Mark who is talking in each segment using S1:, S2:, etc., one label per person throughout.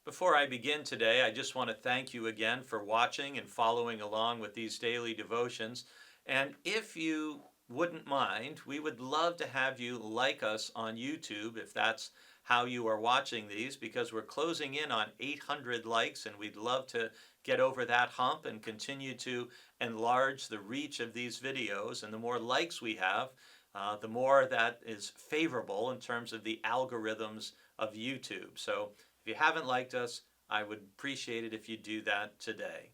S1: Before I begin today, I just want to thank you again for watching and following along with these daily devotions. And if you wouldn't mind, we would love to have you like us on YouTube if that's how you are watching these, because we're closing in on 800 likes and we'd love to get over that hump and continue to enlarge the reach of these videos. And the more likes we have, the more that is favorable in terms of the algorithms of YouTube. So if you haven't liked us, I would appreciate it if you do that today.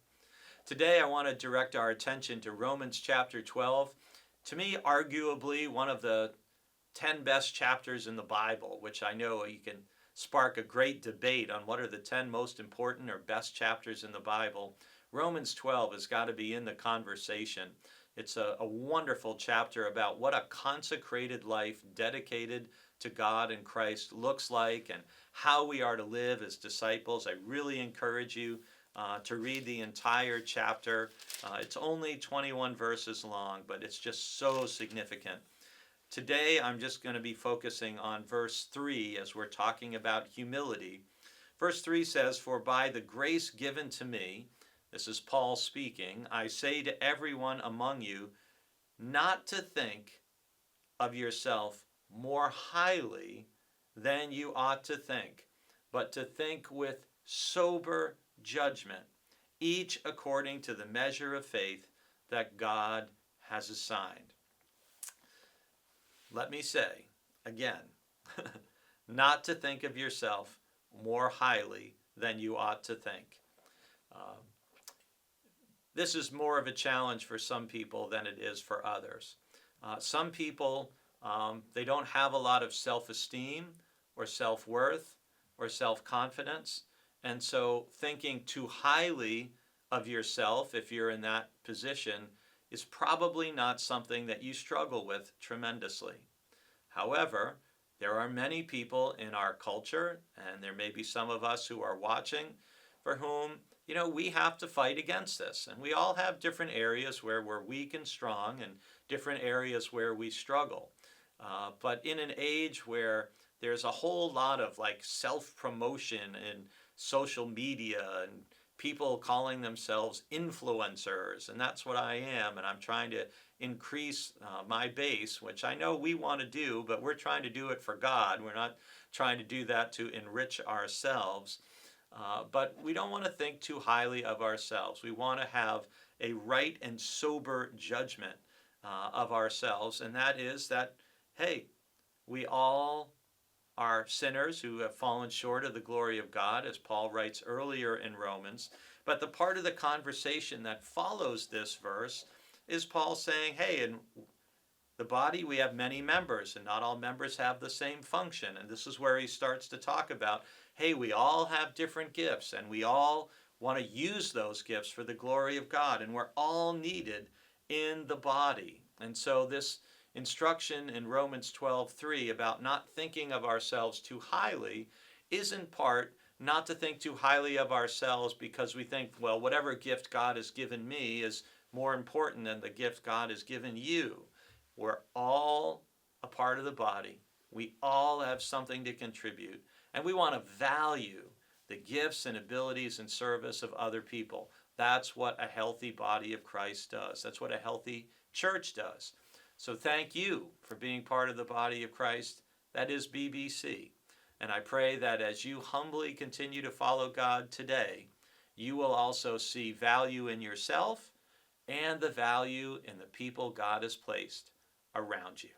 S1: Today, I want to direct our attention to Romans chapter 12. To me, arguably one of the 10 best chapters in the Bible, which I know you can spark a great debate on what are the 10 most important or best chapters in the Bible. Romans 12 has got to be in the conversation. It's a wonderful chapter about what a consecrated life dedicated to God and Christ looks like and how we are to live as disciples. I really encourage you to read the entire chapter. It's only 21 verses long, but it's just so significant. Today, I'm just going to be focusing on verse 3 as we're talking about humility. Verse 3 says, "For by the grace given to me," this is Paul speaking, "I say to everyone among you not to think of yourself more highly than you ought to think, but to think with sober judgment, each according to the measure of faith that God has assigned." Let me say again, not to think of yourself more highly than you ought to think. This is more of a challenge for some people than it is for others. Some people, they don't have a lot of self-esteem or self-worth or self-confidence. And so thinking too highly of yourself, if you're in that position, is probably not something that you struggle with tremendously. However, there are many people in our culture, and there may be some of us who are watching, for whom, we have to fight against this. And we all have different areas where we're weak and strong and different areas where we struggle. But in an age where there's a whole lot of self-promotion in social media and people calling themselves influencers, and that's what I am, and I'm trying to increase my base, which I know we want to do, but we're trying to do it for God. We're not trying to do that to enrich ourselves. But we don't want to think too highly of ourselves. We want to have a right and sober judgment of ourselves, and that is that, hey, we all are sinners who have fallen short of the glory of God, as Paul writes earlier in Romans. But the part of the conversation that follows this verse is Paul saying, hey, in the body we have many members, and not all members have the same function. And this is where he starts to talk about, hey, we all have different gifts, and we all want to use those gifts for the glory of God, and we're all needed in the body. And so this instruction in Romans 12:3 about not thinking of ourselves too highly is in part not to think too highly of ourselves because we think, well, whatever gift God has given me is more important than the gift God has given you. We're all a part of the body. We all have something to contribute, and we want to value the gifts and abilities and service of other people. That's what a healthy body of Christ does. That's what a healthy church does. So thank you for being part of the body of Christ. That is BBC. And I pray that as you humbly continue to follow God today, you will also see value in yourself and the value in the people God has placed around you.